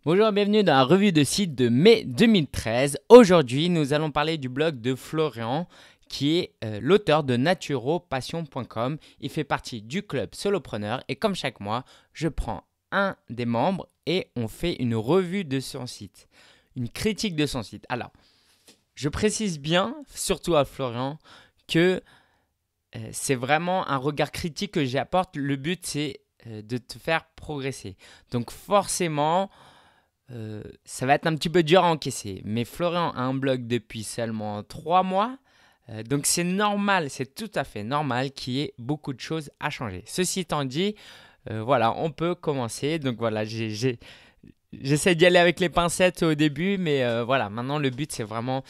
Bonjour et bienvenue dans la revue de site de mai 2013. Aujourd'hui, nous allons parler du blog de Florian, qui est l'auteur de naturopassion.com. Il fait partie du club Solopreneur et comme chaque mois, je prends un des membres et on fait une revue de son site, une critique de son site. Alors, je précise bien, surtout à Florian, que c'est vraiment un regard critique que j'apporte. Le but, c'est de te faire progresser. Donc forcément, ça va être un petit peu dur à encaisser. Mais Florian a un blog depuis seulement 3 mois. Donc c'est normal, c'est tout à fait normal qu'il y ait beaucoup de choses à changer. Ceci étant dit, voilà, on peut commencer. Donc voilà, j'essaie d'y aller avec les pincettes au début. Mais voilà, maintenant le but c'est vraiment,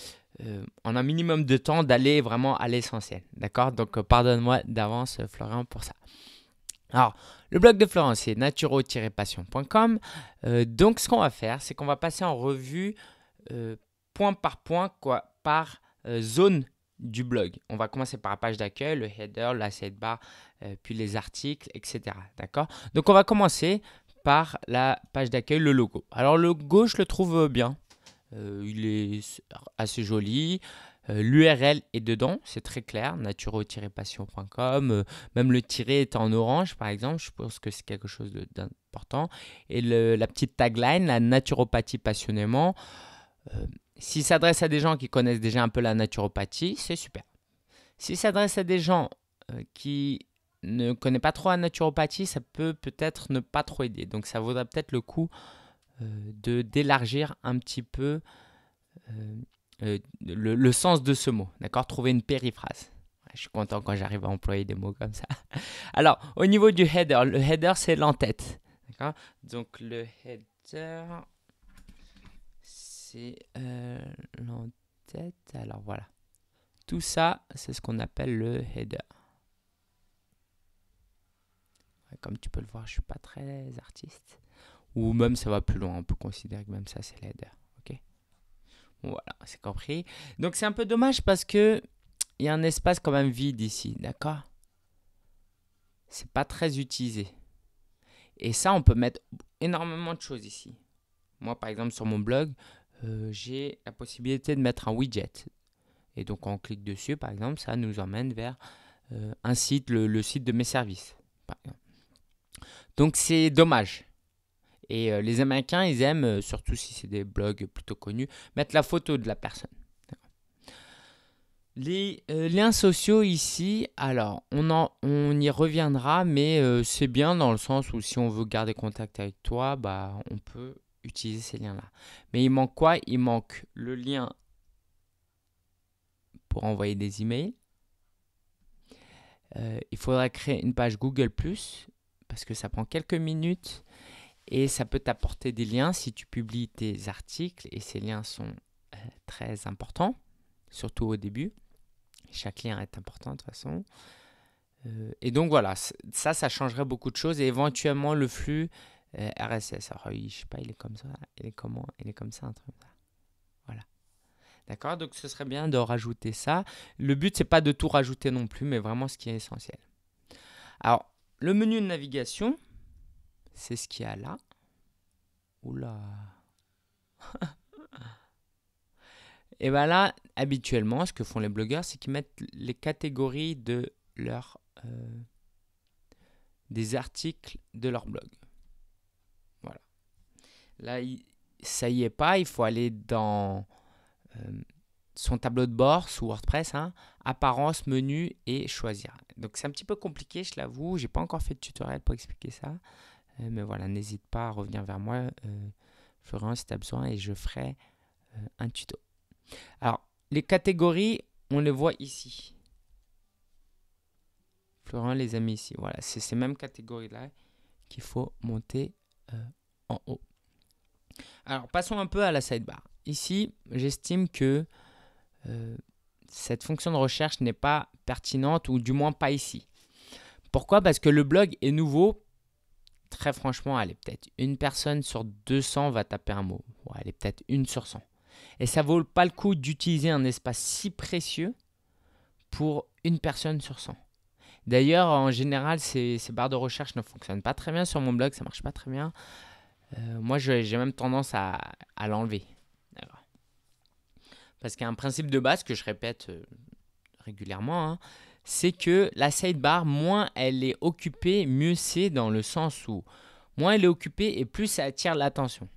en un minimum de temps, d'aller vraiment à l'essentiel. D'accord? Donc pardonne-moi d'avance Florian pour ça. Alors, le blog de Florian, c'est naturo-passion.com. Donc, ce qu'on va faire, c'est qu'on va passer en revue point par point, par zone du blog. On va commencer par la page d'accueil, le header, la sidebar, puis les articles, etc. D'accord? Donc, on va commencer par la page d'accueil, le logo. Alors, le logo, je le trouve bien. Il est assez joli. L'URL est dedans, c'est très clair, naturo-passion.com. Même le tiret est en orange, par exemple. Je pense que c'est quelque chose d'important. Et la petite tagline, la naturopathie passionnément. S'il s'adresse à des gens qui connaissent déjà un peu la naturopathie, c'est super. S'il s'adresse à des gens qui ne connaissent pas trop la naturopathie, ça peut peut-être ne pas trop aider. Donc ça vaudrait peut-être le coup d'élargir un petit peu le sens de ce mot, d'accord? Trouver une périphrase. Je suis content quand j'arrive à employer des mots comme ça. Alors, au niveau du header, le header c'est l'entête, d'accord? Donc le header c'est l'entête. Alors voilà, tout ça c'est ce qu'on appelle le header. Comme tu peux le voir, je suis pas très artiste. Ou même ça va plus loin, on peut considérer que même ça c'est le header. Voilà, c'est compris. Donc c'est un peu dommage parce que il y a un espace quand même vide ici, d'accord? C'est pas très utilisé. Et ça, on peut mettre énormément de choses ici. Moi, par exemple, sur mon blog, j'ai la possibilité de mettre un widget. Et donc, on clique dessus, par exemple, ça nous emmène vers un site, le site de mes services, par exemple. Donc, c'est dommage. Et les Américains, ils aiment, surtout si c'est des blogs plutôt connus, mettre la photo de la personne. Les liens sociaux ici, alors on y reviendra, mais c'est bien dans le sens où si on veut garder contact avec toi, bah, on peut utiliser ces liens-là. Mais il manque quoi? Il manque le lien pour envoyer des emails. Il faudra créer une page Google+, parce que ça prend quelques minutes et ça peut t'apporter des liens si tu publies tes articles et ces liens sont très importants, surtout au début. Chaque lien est important de toute façon. Et donc voilà, ça changerait beaucoup de choses et éventuellement le flux RSS. Alors je sais pas, il est comme ça, il est comment? Il est comme ça, un truc là. Voilà. D'accord, donc ce serait bien de rajouter ça. Le but, c'est pas de tout rajouter non plus, mais vraiment ce qui est essentiel. Alors, le menu de navigation, c'est ce qu'il y a là. Oula. Et bien là, habituellement, ce que font les blogueurs, c'est qu'ils mettent les catégories de des articles de leur blog. Voilà. Là, ça y est pas. Il faut aller dans son tableau de bord sous WordPress, apparence, menu et choisir. Donc c'est un petit peu compliqué, je l'avoue. J'ai pas encore fait de tutoriel pour expliquer ça. Mais voilà, n'hésite pas à revenir vers moi, Florian, si tu as besoin, et je ferai un tuto. Alors, les catégories, on les voit ici. Florian les a mis ici. Voilà, c'est ces mêmes catégories-là qu'il faut monter en haut. Alors, passons un peu à la sidebar. Ici, j'estime que cette fonction de recherche n'est pas pertinente, ou du moins pas ici. Pourquoi? Parce que le blog est nouveau. Très franchement, allez, peut-être une personne sur 200 va taper un mot. Ouais, allez, peut-être une sur 100. Et ça vaut pas le coup d'utiliser un espace si précieux pour une personne sur 100. D'ailleurs, en général, ces barres de recherche ne fonctionnent pas très bien sur mon blog, ça marche pas très bien. Moi, j'ai même tendance à l'enlever. D'accord. Parce qu'il y a un principe de base que je répète régulièrement, hein, c'est que la sidebar, moins elle est occupée, mieux c'est, dans le sens où moins elle est occupée et plus ça attire l'attention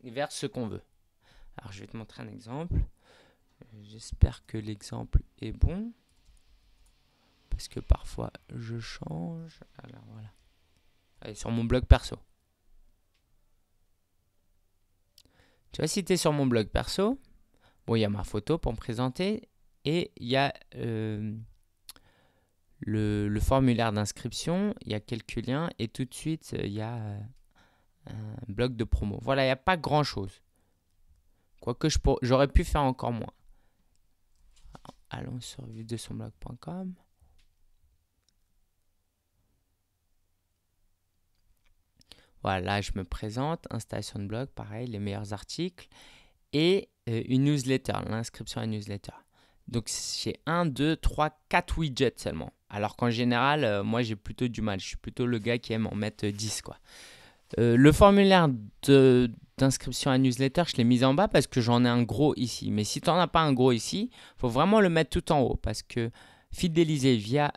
vers ce qu'on veut. Alors, je vais te montrer un exemple. J'espère que l'exemple est bon. Parce que parfois, je change. Alors, voilà. Allez, sur mon blog perso. Tu vois, si tu es sur mon blog perso, bon, il y a ma photo pour me présenter et il y a le formulaire d'inscription, il y a quelques liens et tout de suite, il y a un bloc de promo. Voilà, il n'y a pas grand-chose. Quoique j'aurais pu faire encore moins. Allons sur vivredesonblog.com. Voilà, je me présente, installation de blog, pareil, les meilleurs articles et une newsletter, l'inscription à une newsletter. Donc j'ai 1, 2, 3, 4 widgets seulement. Alors qu'en général, moi j'ai plutôt du mal. Je suis plutôt le gars qui aime en mettre 10, quoi. Le formulaire d'inscription à newsletter, je l'ai mis en bas parce que j'en ai un gros ici. Mais si tu n'en as pas un gros ici, il faut vraiment le mettre tout en haut parce que fidéliser via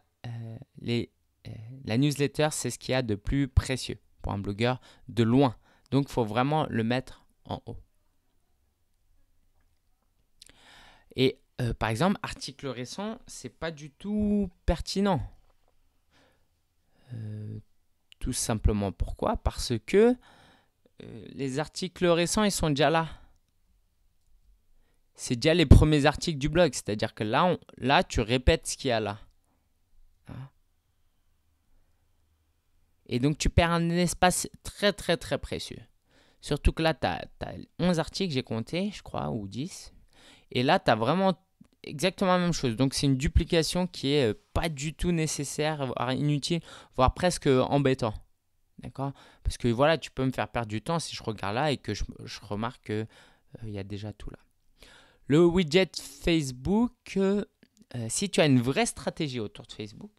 la newsletter, c'est ce qu'il y a de plus précieux pour un blogueur de loin. Donc, il faut vraiment le mettre en haut. Et par exemple, article récent, c'est pas du tout pertinent. Tout simplement pourquoi? Parce que les articles récents, ils sont déjà là. C'est déjà les premiers articles du blog. C'est-à-dire que là, tu répètes ce qu'il y a là. Et donc, tu perds un espace très, très, très précieux. Surtout que là, tu as 11 articles, j'ai compté, je crois, ou 10. Et là, tu as vraiment exactement la même chose. Donc, c'est une duplication qui est pas du tout nécessaire, voire inutile, voire presque embêtant. D'accord? Parce que voilà, tu peux me faire perdre du temps si je regarde là et que je remarque qu'il y a déjà tout là. Le widget Facebook, si tu as une vraie stratégie autour de Facebook,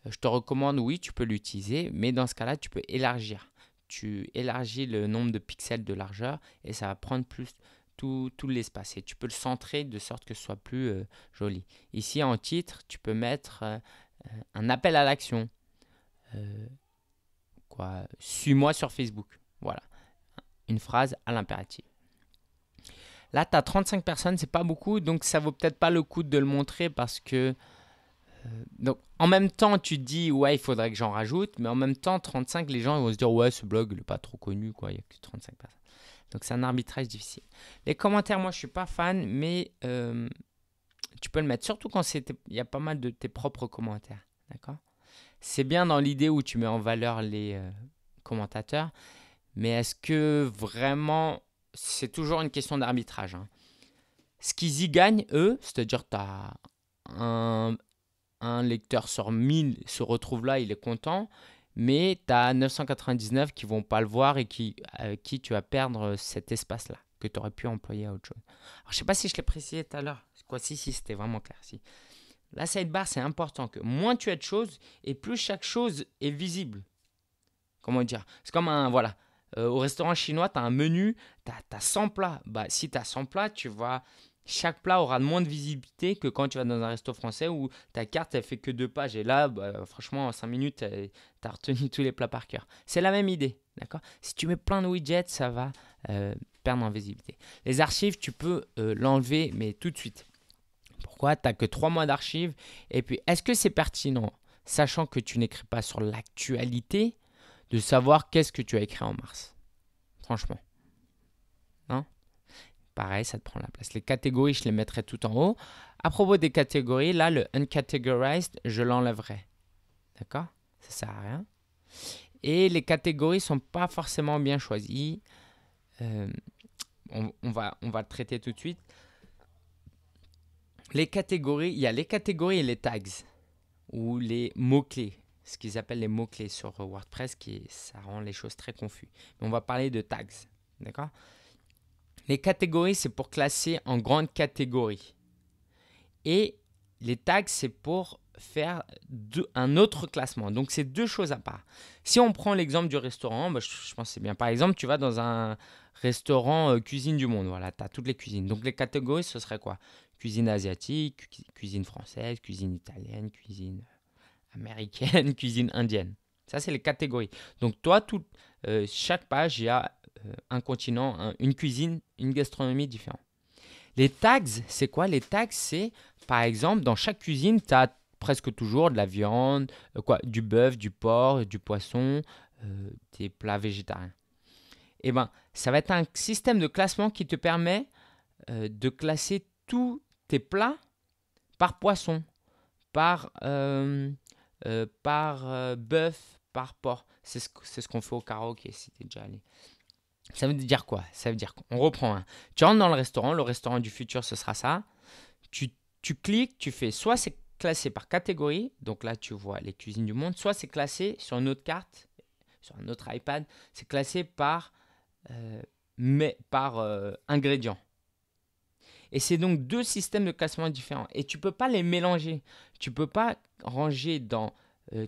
je te recommande, oui, tu peux l'utiliser, mais dans ce cas-là, tu peux élargir. Tu élargis le nombre de pixels de largeur et ça va prendre plus tout l'espace. Et tu peux le centrer de sorte que ce soit plus joli. Ici, en titre, tu peux mettre un appel à l'action. Suis-moi sur Facebook. Voilà. Une phrase à l'impératif. Là, tu as 35 personnes, c'est pas beaucoup, donc ça vaut peut-être pas le coup de le montrer parce que donc, en même temps, tu te dis, ouais, il faudrait que j'en rajoute, mais en même temps, 35, les gens ils vont se dire, ouais, ce blog, il n'est pas trop connu, quoi, il n'y a que 35 personnes. Donc, c'est un arbitrage difficile. Les commentaires, moi, je ne suis pas fan, mais tu peux le mettre, surtout quand il y a pas mal de tes propres commentaires, d'accord? C'est bien dans l'idée où tu mets en valeur les commentateurs, mais est-ce que vraiment, c'est toujours une question d'arbitrage, hein. Ce qu'ils y gagnent, eux, c'est-à-dire tu as un lecteur sur 1000 se retrouve là, il est content, mais tu as 999 qui ne vont pas le voir et avec qui tu vas perdre cet espace-là que tu aurais pu employer à autre chose. Alors, je ne sais pas si je l'ai précisé tout à l'heure. Si, c'était vraiment clair. Si. La sidebar, c'est important que moins tu as de choses et plus chaque chose est visible. Comment dire? C'est comme voilà. Au restaurant chinois, tu as un menu, tu as 100 plats. Bah, si tu as 100 plats, chaque plat aura moins de visibilité que quand tu vas dans un resto français où ta carte, elle fait que 2 pages. Et là, franchement, en 5 minutes, tu as retenu tous les plats par cœur. C'est la même idée, d'accord? Si tu mets plein de widgets, ça va perdre en visibilité. Les archives, tu peux l'enlever, mais tout de suite. Pourquoi? Tu n'as que 3 mois d'archives. Et puis, est-ce que c'est pertinent, sachant que tu n'écris pas sur l'actualité, de savoir qu'est-ce que tu as écrit en mars? Franchement. Non? Pareil, ça te prend la place. Les catégories, je les mettrai tout en haut. À propos des catégories, là, le uncategorized, je l'enlèverai. D'accord? Ça sert à rien. Et les catégories ne sont pas forcément bien choisies. On va le traiter tout de suite. Les catégories, il y a les catégories et les tags, ou les mots-clés, ce qu'ils appellent les mots-clés sur WordPress, ça rend les choses très confuses. Mais on va parler de tags, d'accord? Les catégories, c'est pour classer en grandes catégories. Et les tags, c'est pour faire un autre classement. Donc, c'est deux choses à part. Si on prend l'exemple du restaurant, bah, je pense que c'est bien. Par exemple, tu vas dans un restaurant cuisine du monde. Voilà, tu as toutes les cuisines. Donc, les catégories, ce serait quoi? Cuisine asiatique, cuisine française, cuisine italienne, cuisine américaine, cuisine indienne. Ça, c'est les catégories. Donc, toi, chaque page, il y a un continent, une cuisine, une gastronomie différente. Les tags, c'est quoi? Les tags, c'est, par exemple, dans chaque cuisine, tu as presque toujours de la viande, du bœuf, du porc, du poisson, des plats végétariens. Et ben, ça va être un système de classement qui te permet de classer tous tes plats par poisson, par bœuf, par porc. C'est ce qu'on fait au karaoké, si tu es déjà allé. Ça veut dire quoi? Ça veut dire qu'on reprend. Tu rentres dans le restaurant du futur, ce sera ça. Tu cliques, tu fais soit c'est classé par catégorie, donc là tu vois les cuisines du monde, soit c'est classé sur une autre carte, sur un autre iPad, c'est classé par ingrédients. Et c'est donc deux systèmes de classement différents. Et tu ne peux pas les mélanger. Tu ne peux pas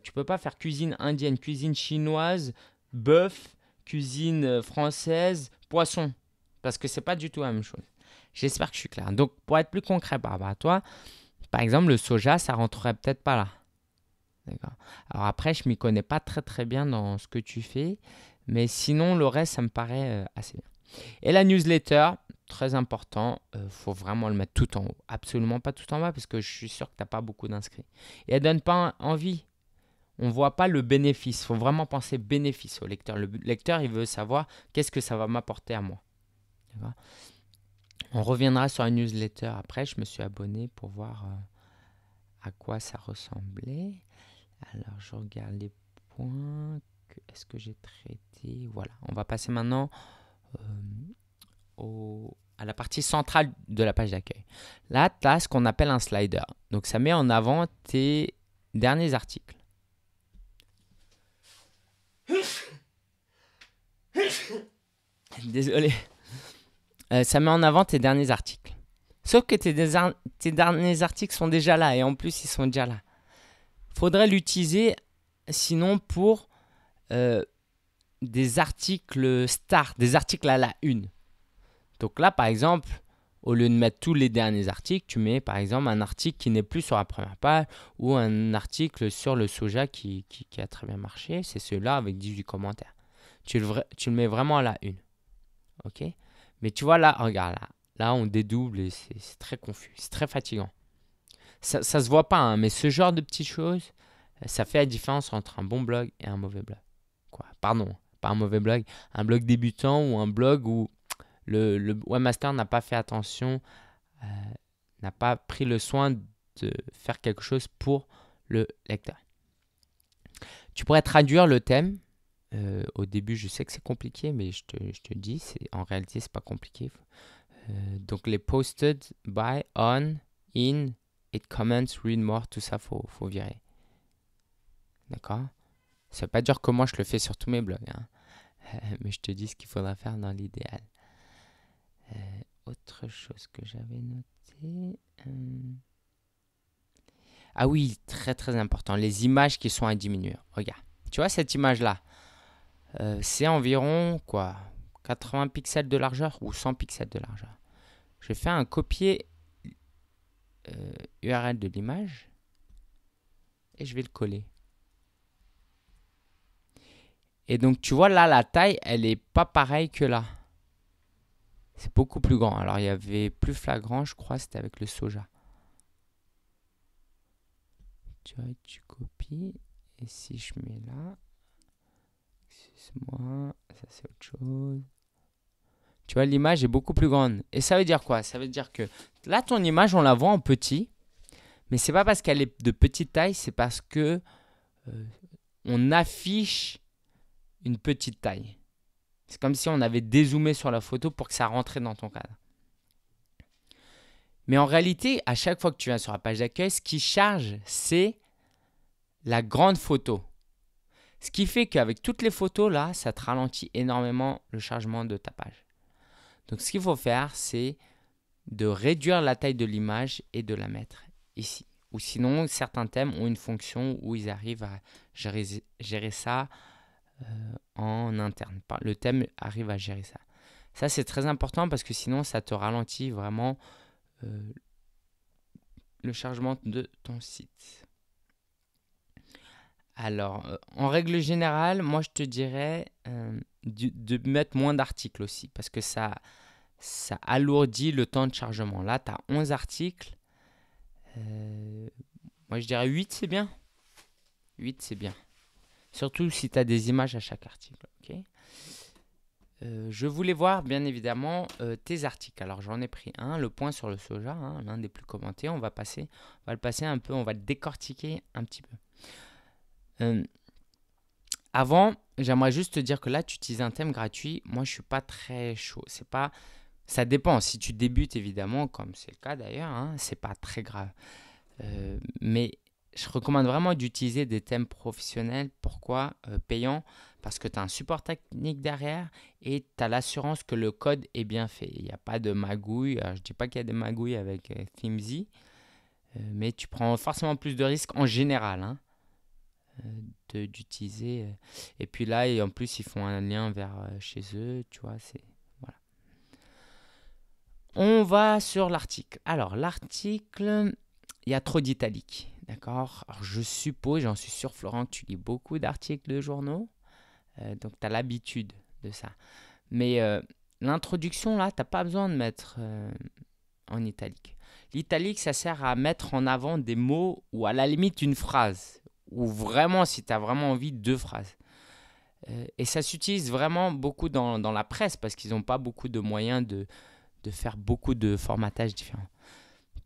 tu peux pas faire cuisine indienne, cuisine chinoise, bœuf, cuisine française, poisson. Parce que ce n'est pas du tout la même chose. J'espère que je suis clair. Donc, pour être plus concret par rapport à toi, par exemple, le soja, ça ne rentrerait peut-être pas là. D'accord. Alors après, je ne m'y connais pas très très bien dans ce que tu fais. Mais sinon, le reste, ça me paraît assez bien. Et la newsletter, très important, faut vraiment le mettre tout en haut. Absolument pas tout en bas parce que je suis sûr que tu n'as pas beaucoup d'inscrits. Et elle ne donne pas envie. On ne voit pas le bénéfice. Il faut vraiment penser bénéfice au lecteur. Le lecteur, il veut savoir qu'est-ce que ça va m'apporter à moi. D'accord. On reviendra sur la newsletter après. Je me suis abonné pour voir à quoi ça ressemblait. Alors, je regarde les points. Est-ce que j'ai traité? Voilà. On va passer maintenant à la partie centrale de la page d'accueil. Là, tu as ce qu'on appelle un slider. Donc, ça met en avant tes derniers articles. Désolé. Ça met en avant tes derniers articles. Sauf que tes derniers articles sont déjà là et en plus, ils sont déjà là. Faudrait l'utiliser sinon pour des articles stars, des articles à la une. Donc là, par exemple, au lieu de mettre tous les derniers articles, tu mets par exemple un article qui n'est plus sur la première page ou un article sur le soja qui a très bien marché. C'est celui-là avec 18 commentaires. Tu le mets vraiment à la une. Ok? Mais tu vois là, regarde là. Là, on dédouble et c'est très confus. C'est très fatigant. Ça se voit pas, hein, mais ce genre de petites choses, ça fait la différence entre un bon blog et un mauvais blog. Pardon, pas un mauvais blog. Un blog débutant ou un blog où le webmaster n'a pas fait attention, n'a pas pris le soin de faire quelque chose pour le lecteur. Tu pourrais traduire le thème. Au début, je sais que c'est compliqué, mais je te dis, en réalité, c'est pas compliqué. Donc, les posted by, on, in, it comments, read more, tout ça, faut virer. D'accord? Ça veut pas dire comment je le fais sur tous mes blogs, hein. Mais je te dis ce qu'il faudra faire dans l'idéal. Autre chose que j'avais noté. Ah oui, très très important, les images qui sont à diminuer. Regarde, tu vois cette image-là, c'est environ 80 pixels de largeur ou 100 pixels de largeur. Je fais un copier URL de l'image et je vais le coller. Et donc tu vois là, la taille, elle n'est pas pareille que là. C'est beaucoup plus grand. Alors il y avait plus flagrant, je crois, c'était avec le soja. Tu vois, tu copies. Et si je mets là, excuse-moi, ça c'est autre chose. Tu vois, l'image est beaucoup plus grande. Et ça veut dire quoi? Ça veut dire que là, ton image, on la voit en petit. Mais c'est pas parce qu'elle est de petite taille, c'est parce que on affiche une petite taille. C'est comme si on avait dézoomé sur la photo pour que ça rentrait dans ton cadre. Mais en réalité, à chaque fois que tu viens sur la page d'accueil, ce qui charge, c'est la grande photo. Ce qui fait qu'avec toutes les photos, là, ça te ralentit énormément le chargement de ta page. Donc, ce qu'il faut faire, c'est de réduire la taille de l'image et de la mettre ici. Ou sinon, certains thèmes ont une fonction où ils arrivent à gérer ça en interne. Le thème arrive à gérer ça. Ça, c'est très important parce que sinon, ça te ralentit vraiment le chargement de ton site. Alors, en règle générale, moi, je te dirais de mettre moins d'articles aussi parce que ça alourdit le temps de chargement. Là, tu as 11 articles. Moi, je dirais 8, c'est bien. 8, c'est bien. Surtout si tu as des images à chaque article. Okay. Je voulais voir, bien évidemment, tes articles. Alors, j'en ai pris un, le point sur le soja, hein, l'un des plus commentés. On va le passer un peu, on va le décortiquer un petit peu. Avant, j'aimerais juste te dire que là, tu utilises un thème gratuit. Moi, je ne suis pas très chaud. Ça dépend. Si tu débutes, évidemment, comme c'est le cas d'ailleurs, hein, c'est pas très grave. Mais je recommande vraiment d'utiliser des thèmes professionnels. Pourquoi payants? Parce que tu as un support technique derrière et tu as l'assurance que le code est bien fait. Il n'y a pas de magouille. Alors, je ne dis pas qu'il y a des magouilles avec Themesy, mais tu prends forcément plus de risques en général hein, d'utiliser. Et puis là, et en plus, ils font un lien vers chez eux. Tu vois, voilà. On va sur l'article. Alors, l'article, il y a trop d'italiques. D'accord. Alors, je suppose, j'en suis sûr, Florent, que tu lis beaucoup d'articles de journaux. Donc, tu as l'habitude de ça. Mais l'introduction, là, tu n'as pas besoin de mettre en italique. L'italique, ça sert à mettre en avant des mots ou à la limite une phrase. Ou vraiment, si tu as vraiment envie, 2 phrases. Et ça s'utilise vraiment beaucoup dans la presse parce qu'ils n'ont pas beaucoup de moyens de faire beaucoup de formatages différents.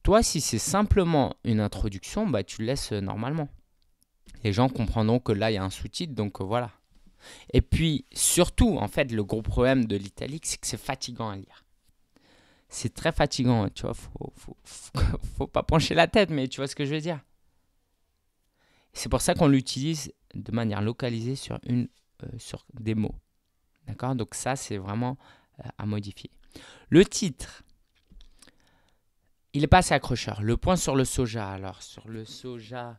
Toi, si c'est simplement une introduction, bah, tu le laisses normalement. Les gens comprendront que là, il y a un sous-titre, donc voilà. Et puis, surtout, en fait, le gros problème de l'italique, c'est que c'est fatigant à lire. C'est très fatigant, tu vois, faut pas pencher la tête, mais tu vois ce que je veux dire. C'est pour ça qu'on l'utilise de manière localisée sur des mots. D'accord? Donc ça, c'est vraiment à modifier. Le titre, il n'est pas assez accrocheur. Le point sur le soja. Alors, sur le soja,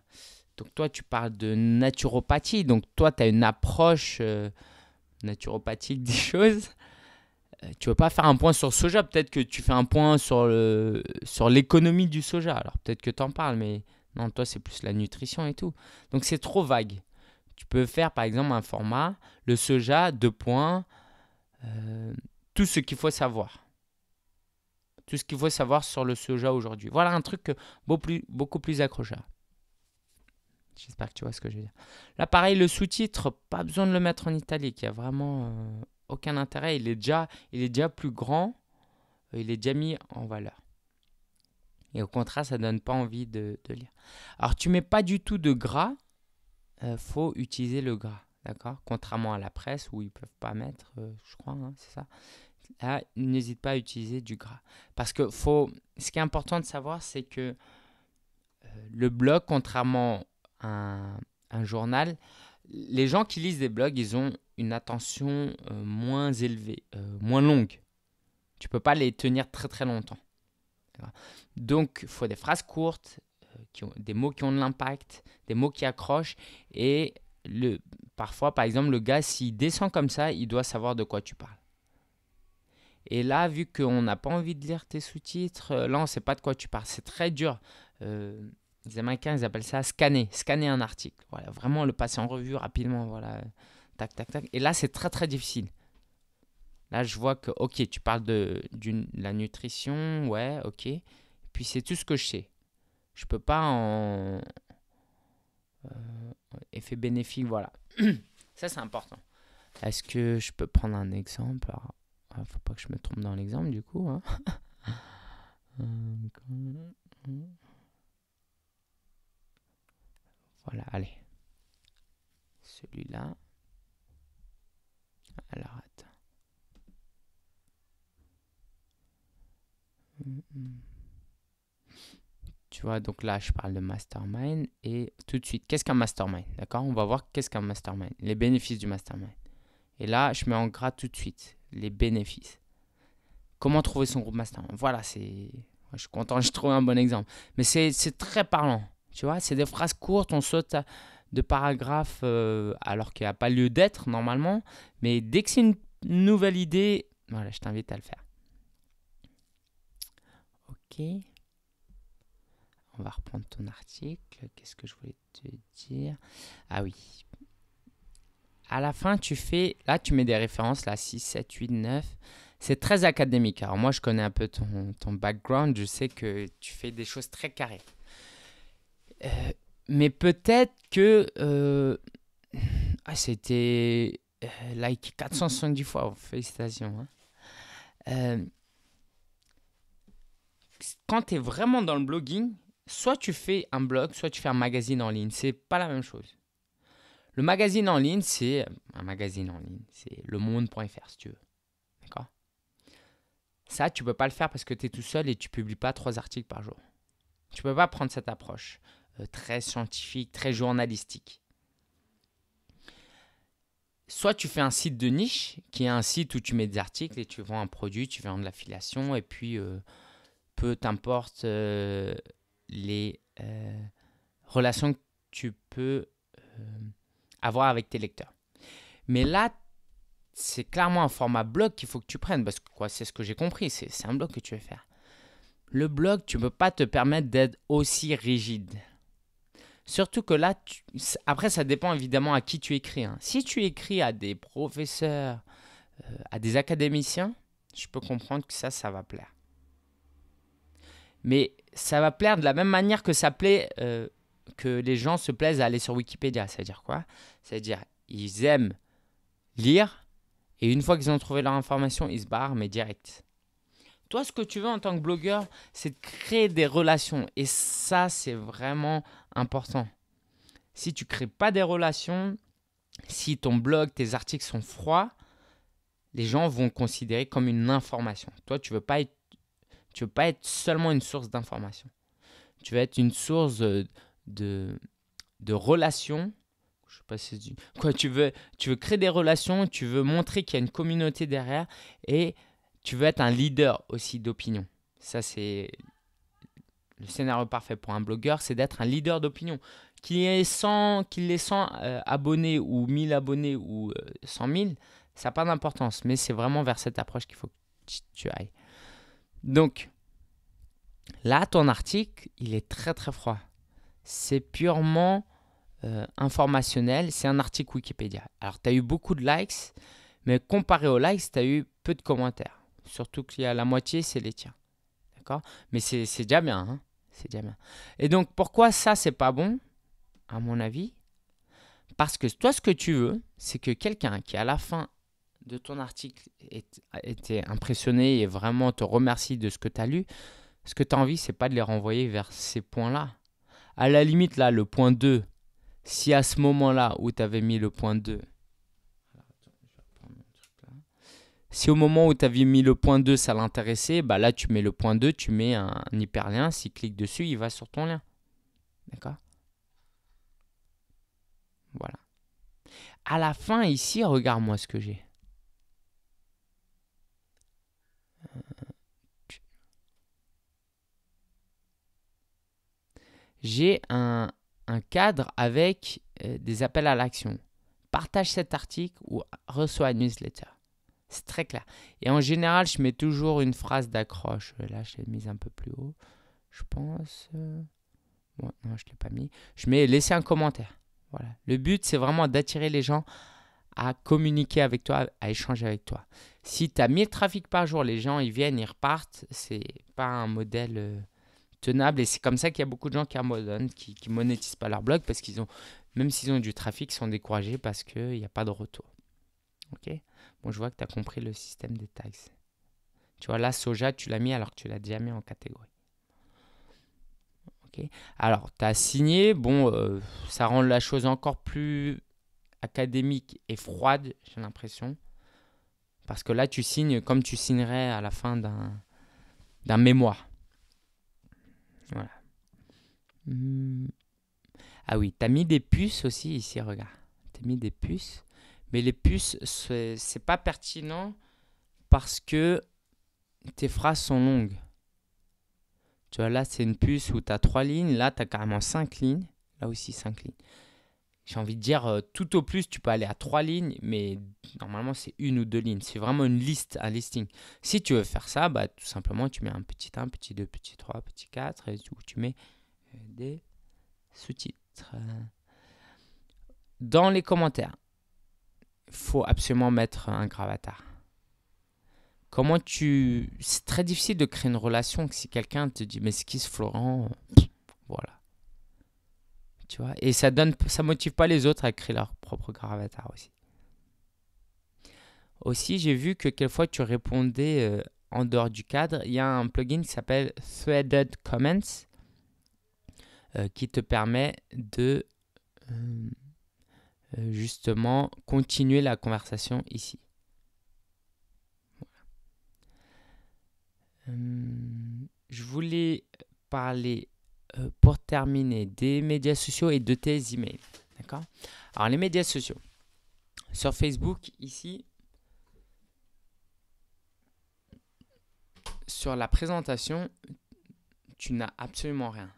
donc toi, tu parles de naturopathie. Donc toi, tu as une approche naturopathique des choses. Tu ne veux pas faire un point sur le soja. Peut-être que tu fais un point sur l'économie du soja. Alors, peut-être que tu en parles, mais non, toi, c'est plus la nutrition et tout. Donc, c'est trop vague. Tu peux faire, par exemple, un format, le soja, 2 points, tout ce qu'il faut savoir. Tout ce qu'il faut savoir sur le soja aujourd'hui. Voilà un truc beaucoup plus accrocheur. J'espère que tu vois ce que je veux dire. Là, pareil, le sous-titre, pas besoin de le mettre en italique. Il n'y a vraiment aucun intérêt. Il est déjà plus grand. Il est déjà mis en valeur. Et au contraire, ça ne donne pas envie de lire. Alors, tu ne mets pas du tout de gras. Faut utiliser le gras. D'accord? Contrairement à la presse où ils ne peuvent pas mettre, je crois, hein, c'est ça. Là, n'hésite pas à utiliser du gras. Parce que ce qui est important de savoir, c'est que le blog, contrairement à un journal, les gens qui lisent des blogs, ils ont une attention moins élevée, moins longue. Tu ne peux pas les tenir très très longtemps. Donc, il faut des phrases courtes, des mots qui ont de l'impact, des mots qui accrochent. Et parfois, par exemple, le gars, s'il descend comme ça, il doit savoir de quoi tu parles. Et là, vu qu'on n'a pas envie de lire tes sous-titres, là, on ne sait pas de quoi tu parles. C'est très dur. Les Américains, ils appellent ça scanner un article. Voilà, vraiment le passer en revue rapidement. Voilà, tac, tac, tac. Et là, c'est très, très difficile. Là, je vois que, ok, tu parles de la nutrition, ouais, ok. Puis c'est tout ce que je sais. Je peux pas en effet bénéfique, voilà. Ça, c'est important. Est-ce que je peux prendre un exemple? Alors, faut pas que je me trompe dans l'exemple, du coup. Hein. Voilà, allez. Celui-là. Alors, attends. Tu vois, donc là, je parle de mastermind et tout de suite, qu'est-ce qu'un mastermind? D'accord? On va voir qu'est-ce qu'un mastermind, les bénéfices du mastermind. Et là, je mets en gras tout de suite les bénéfices. Comment trouver son groupe mastermind? Voilà, je suis content, j'ai trouvé un bon exemple. Mais c'est très parlant. Tu vois, c'est des phrases courtes, on saute de paragraphes alors qu'il n'y a pas lieu d'être normalement. Mais dès que c'est une nouvelle idée, voilà, je t'invite à le faire. Ok. On va reprendre ton article. Qu'est-ce que je voulais te dire? Ah oui. À la fin, là, tu mets des références, là, 6, 7, 8, 9. C'est très académique. Alors moi, je connais un peu ton background. Je sais que tu fais des choses très carrées. Mais peut-être que c'était like 470 fois. Félicitations. Hein. Quand tu es vraiment dans le blogging, soit tu fais un blog, soit tu fais un magazine en ligne. C'est pas la même chose. Le magazine en ligne, c'est un magazine en ligne. C'est lemonde.fr si tu veux. D'accord? Ça, tu peux pas le faire parce que tu es tout seul et tu publies pas 3 articles par jour. Tu peux pas prendre cette approche très scientifique, très journalistique. Soit tu fais un site de niche, qui est un site où tu mets des articles et tu vends un produit, tu vends de l'affiliation, et puis peu t'importe les relations que tu peux avoir avec tes lecteurs. Mais là, c'est clairement un format blog qu'il faut que tu prennes, parce que c'est ce que j'ai compris, c'est un blog que tu veux faire. Le blog, tu ne peux pas te permettre d'être aussi rigide. Surtout que là, après, ça dépend évidemment à qui tu écris. Hein. Si tu écris à des professeurs, à des académiciens, je peux comprendre que ça va plaire. Mais ça va plaire de la même manière que ça plaît que les gens se plaisent à aller sur Wikipédia. C'est-à-dire quoi? C'est-à-dire ils aiment lire et une fois qu'ils ont trouvé leur information, ils se barrent, mais direct. Toi, ce que tu veux en tant que blogueur, c'est de créer des relations. Et ça, c'est vraiment important. Si tu ne crées pas des relations, si ton blog, tes articles sont froids, les gens vont considérer comme une information. Toi, tu ne veux pas être seulement une source d'information. Tu veux être une source de relations. Je sais pas si tu veux créer des relations, tu veux montrer qu'il y a une communauté derrière et tu veux être un leader aussi d'opinion. Ça, c'est le scénario parfait pour un blogueur, c'est d'être un leader d'opinion. Qu'il ait 100 abonnés ou 1000 abonnés ou 100 000, ça n'a pas d'importance. Mais c'est vraiment vers cette approche qu'il faut que tu ailles. Donc, là, ton article, il est très très froid. C'est purement informationnel. C'est un article Wikipédia. Alors, tu as eu beaucoup de likes, mais comparé aux likes, tu as eu peu de commentaires. Surtout qu'il y a la moitié, c'est les tiens. D'accord? Mais c'est déjà bien. Hein? C'est déjà bien. Et donc, pourquoi ça, c'est pas bon, à mon avis? Parce que toi, ce que tu veux, c'est que quelqu'un qui, à la fin de ton article, était impressionné et vraiment te remercie de ce que tu as lu, ce que tu as envie, c'est pas de les renvoyer vers ces points-là. À la limite, là, le point 2, si à ce moment-là où tu avais mis le point 2, si au moment où tu avais mis le point 2, ça l'intéressait, bah là, tu mets le point 2, tu mets un hyperlien, s'il clique dessus, il va sur ton lien. D'accord? Voilà. À la fin, ici, regarde-moi ce que j'ai. J'ai un cadre avec des appels à l'action. Partage cet article ou reçois une newsletter. C'est très clair. Et en général, je mets toujours une phrase d'accroche. Là, je l'ai mise un peu plus haut. Je pense... Bon, non, je ne l'ai pas mis. Je mets laisser un commentaire. Voilà. Le but, c'est vraiment d'attirer les gens à communiquer avec toi, à échanger avec toi. Si tu as 1000 trafics par jour, les gens, ils viennent, ils repartent. C'est pas un modèle tenable. Et c'est comme ça qu'il y a beaucoup de gens qui abandonnent, qui monétisent pas leur blog parce qu'ils ont, même s'ils ont du trafic, ils sont découragés parce qu'il n'y a pas de retour. Ok? Bon, je vois que tu as compris le système des tags. Tu vois, là, soja, tu l'as mis alors que tu l'as déjà mis en catégorie. Ok? Alors, tu as signé. Bon, ça rend la chose encore plus académique et froide, j'ai l'impression. Parce que là, tu signes comme tu signerais à la fin d'un mémoire. Voilà. Ah oui, tu as mis des puces aussi ici, regarde. Tu as mis des puces. Mais les puces, c'est pas pertinent parce que tes phrases sont longues. Tu vois, là, c'est une puce où tu as 3 lignes. Là, tu as carrément 5 lignes. Là aussi, 5 lignes. J'ai envie de dire, tout au plus, tu peux aller à 3 lignes, mais normalement, c'est 1 ou 2 lignes. C'est vraiment une liste, un listing. Si tu veux faire ça, bah, tout simplement, tu mets un petit 1, petit 2, petit 3, petit 4, et où tu mets des sous-titres. Dans les commentaires, il faut absolument mettre un gravatar. C'est très difficile de créer une relation si quelqu'un te dit, mais c'est qui ce Florent? Voilà. Tu vois, et ça motive pas les autres à créer leur propre gravatar aussi. Aussi, j'ai vu que quelquefois tu répondais en dehors du cadre. Il y a un plugin qui s'appelle Threaded Comments qui te permet de justement continuer la conversation ici. Je voulais parler pour terminer des médias sociaux et de tes emails. D'accord? Alors les médias sociaux. Sur Facebook, ici, sur la présentation, tu n'as absolument rien.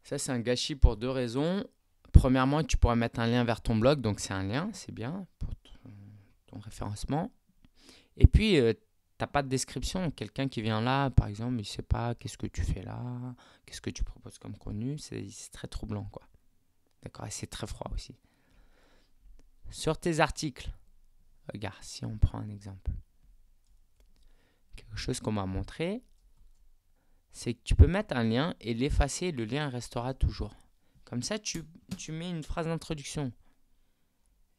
Ça, c'est un gâchis pour 2 raisons. Premièrement, tu pourrais mettre un lien vers ton blog, donc c'est un lien, c'est bien pour ton référencement. Et puis, tu n'as pas de description. Quelqu'un qui vient là, par exemple, il ne sait pas qu'est-ce que tu fais là, qu'est-ce que tu proposes comme contenu. C'est très troublant, quoi. D'accord? Et c'est très froid aussi. Sur tes articles, regarde, si on prend un exemple. Quelque chose qu'on m'a montré, c'est que tu peux mettre un lien et l'effacer, le lien restera toujours. Comme ça, tu mets une phrase d'introduction.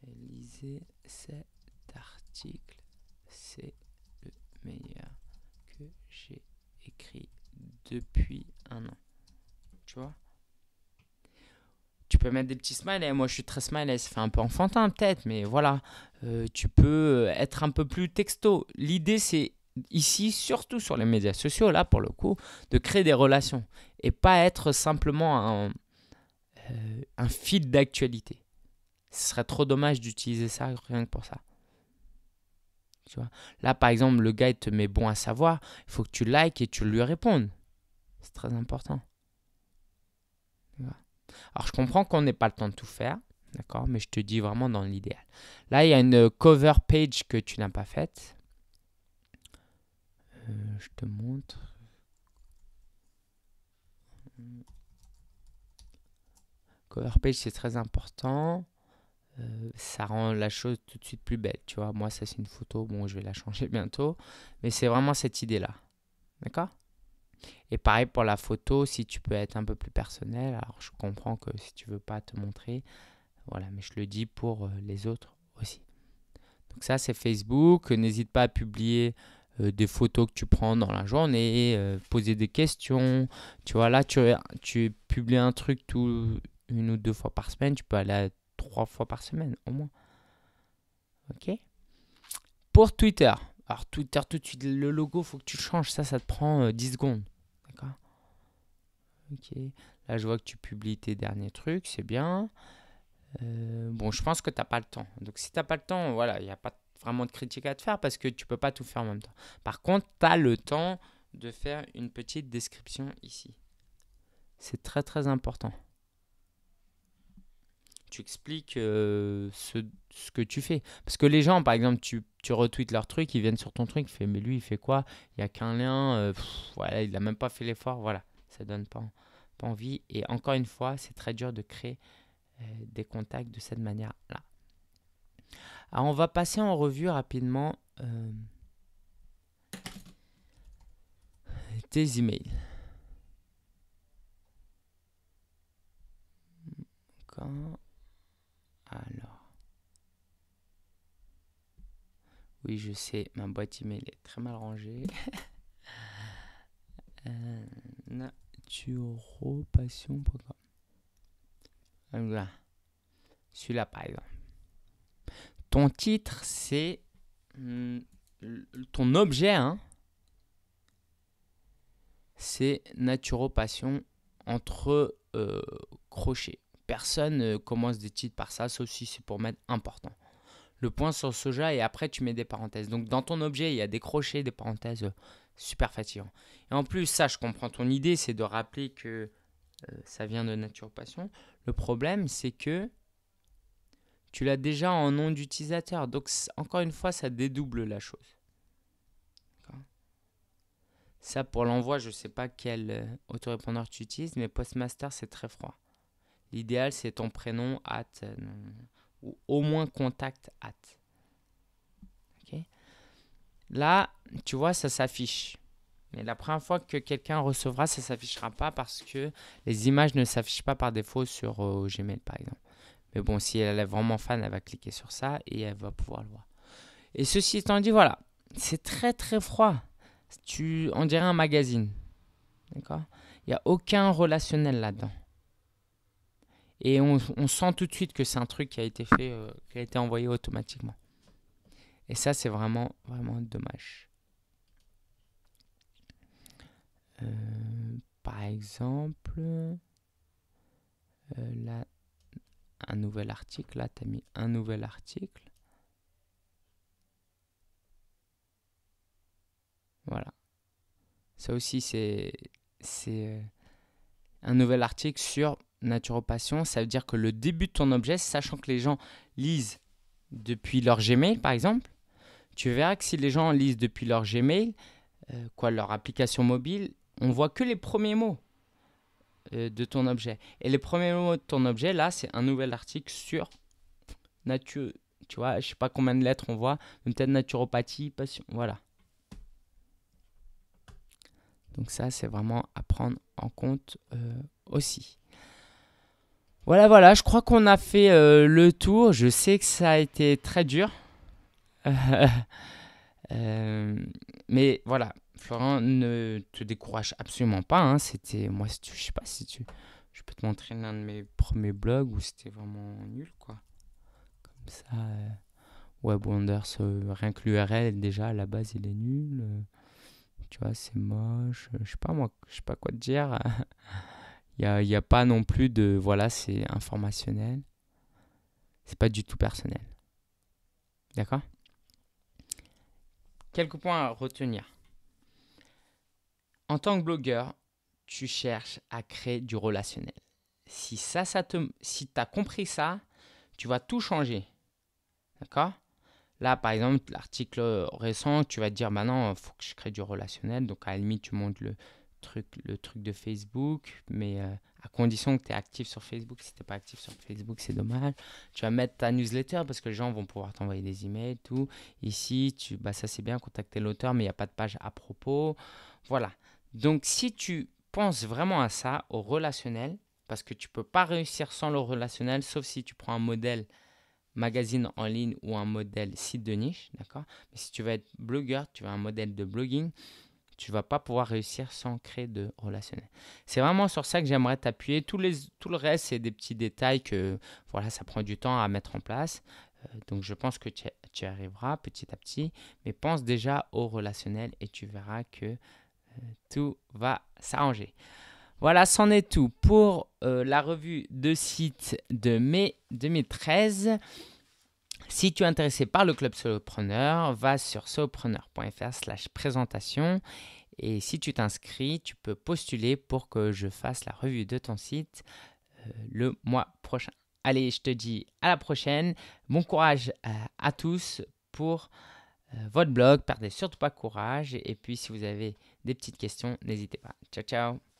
Lisez cet article, c'est le meilleur que j'ai écrit depuis 1 an. Tu vois? Tu peux mettre des petits smileys. Moi, je suis très smiley. Ça fait un peu enfantin, peut-être, mais voilà. Tu peux être un peu plus texto. L'idée, c'est ici, surtout sur les médias sociaux, là, pour le coup, de créer des relations et pas être simplement un fil d'actualité. Ce serait trop dommage d'utiliser ça rien que pour ça. Tu vois? Là, par exemple, le gars, il te met bon à savoir. Il faut que tu likes et tu lui répondes. C'est très important. Alors, je comprends qu'on n'ait pas le temps de tout faire, d'accord, mais je te dis vraiment dans l'idéal. Là, il y a une cover page que tu n'as pas faite. Je te montre. Cover page, c'est très important. Ça rend la chose tout de suite plus belle, tu vois. Moi, ça, c'est une photo. Bon, je vais la changer bientôt. Mais c'est vraiment cette idée-là. D'accord? Et pareil pour la photo, si tu peux être un peu plus personnel. Alors, je comprends que si tu veux pas te montrer, voilà, mais je le dis pour les autres aussi. Donc ça, c'est Facebook. N'hésite pas à publier des photos que tu prends dans la journée, poser des questions. Tu vois, là, tu publies un truc 1 ou 2 fois par semaine. Tu peux aller à 3 fois par semaine, au moins. OK? Pour Twitter. Alors, Twitter, tout de suite, le logo, il faut que tu le changes. Ça te prend 10 secondes. D'accord? OK. Là, je vois que tu publies tes derniers trucs. C'est bien. Bon, je pense que tu n'as pas le temps. Donc, si tu n'as pas le temps, voilà, il n'y a pas vraiment de critique à te faire parce que tu ne peux pas tout faire en même temps. Par contre, tu as le temps de faire une petite description ici. C'est très, très important. Tu expliques ce que tu fais. Parce que les gens, par exemple, tu retweets leur truc, ils viennent sur ton truc, ils font, mais lui, il fait quoi? Il n'y a qu'un lien, voilà, il n'a même pas fait l'effort. Voilà, ça ne donne pas envie. Et encore une fois, c'est très dur de créer des contacts de cette manière-là. Alors, on va passer en revue rapidement tes emails. Alors, oui, je sais, ma boîte email est très mal rangée. Naturopassion.com. Voilà. Celui-là, par exemple. Ton titre, c'est ton objet, hein, c'est Naturopassion entre crochets. Personne commence des titres par ça, sauf si c'est pour mettre important. le point sur le soja et après tu mets des parenthèses. Donc dans ton objet, il y a des crochets, des parenthèses, super fatigant. Et en plus, ça, je comprends ton idée, c'est de rappeler que ça vient de Nature Passion. Le problème, c'est que tu l'as déjà en nom d'utilisateur. Donc encore une fois, ça dédouble la chose. D'accord. Ça, pour l'envoi, je ne sais pas quel autorépondeur tu utilises, mais Postmaster, c'est très froid. L'idéal, c'est ton prénom, ou au moins contact, @. Okay. Là, tu vois, ça s'affiche. Mais la première fois que quelqu'un recevra, ça ne s'affichera pas parce que les images ne s'affichent pas par défaut sur Gmail, par exemple. Mais bon, si elle est vraiment fan, elle va cliquer sur ça et elle va pouvoir le voir. Et ceci étant dit, voilà, c'est très très froid. On dirait un magazine. D'accord ? Il n'y a aucun relationnel là-dedans. Et on sent tout de suite que c'est un truc qui a été fait, qui a été envoyé automatiquement. Et ça, c'est vraiment, vraiment dommage. Par exemple, là, un nouvel article. Là, tu as mis un nouvel article. Voilà. Ça aussi, c'est un nouvel article sur Naturopassion. Ça veut dire que le début de ton objet, sachant que les gens lisent depuis leur Gmail, par exemple, tu verras que si les gens lisent depuis leur Gmail, leur application mobile, on voit que les premiers mots de ton objet. Et les premiers mots de ton objet, là, c'est un nouvel article sur nature. Tu vois, je sais pas combien de lettres on voit, peut-être naturopathie, passion. Voilà. Donc ça, c'est vraiment à prendre en compte aussi. Voilà, je crois qu'on a fait le tour. Je sais que ça a été très dur. Mais voilà, Florent, ne te décourage absolument pas. Hein. Moi, je sais pas si je peux te montrer l'un de mes premiers blogs où c'était vraiment nul, quoi. Comme ça, Web Wonders, rien que l'URL, déjà, à la base, il est nul. Tu vois, c'est moche. Je sais pas quoi te dire. Il y a pas non plus de... Voilà, c'est informationnel. C'est pas du tout personnel. D'accord ? Quelques points à retenir. En tant que blogueur, tu cherches à créer du relationnel. Si tu as compris ça, tu vas tout changer. D'accord ? Là, par exemple, l'article récent, tu vas te dire, maintenant, il faut que je crée du relationnel. Donc, à la limite, tu montes le truc de Facebook, mais à condition que tu es actif sur Facebook. Si tu n'es pas actif sur Facebook, c'est dommage. Tu vas mettre ta newsletter parce que les gens vont pouvoir t'envoyer des emails, tout. Ici, ça c'est bien, contacter l'auteur, mais il n'y a pas de page à propos. Voilà. Donc, si tu penses vraiment à ça, au relationnel, parce que tu ne peux pas réussir sans le relationnel, sauf si tu prends un modèle magazine en ligne ou un modèle site de niche, d'accord ? Mais si tu veux être blogueur, tu veux un modèle de blogging, tu ne vas pas pouvoir réussir sans créer de relationnel. C'est vraiment sur ça que j'aimerais t'appuyer. Tout le reste, c'est des petits détails que voilà, ça prend du temps à mettre en place. Donc, je pense que tu y arriveras petit à petit. Mais pense déjà au relationnel et tu verras que tout va s'arranger. Voilà, c'en est tout pour la revue de site de mai 2013. Si tu es intéressé par le club Solopreneur, va sur solopreneur.fr/présentation et si tu t'inscris, tu peux postuler pour que je fasse la revue de ton site le mois prochain. Allez, je te dis à la prochaine. Bon courage à tous pour votre blog. Perdez surtout pas courage. Et puis, si vous avez des petites questions, n'hésitez pas. Ciao, ciao.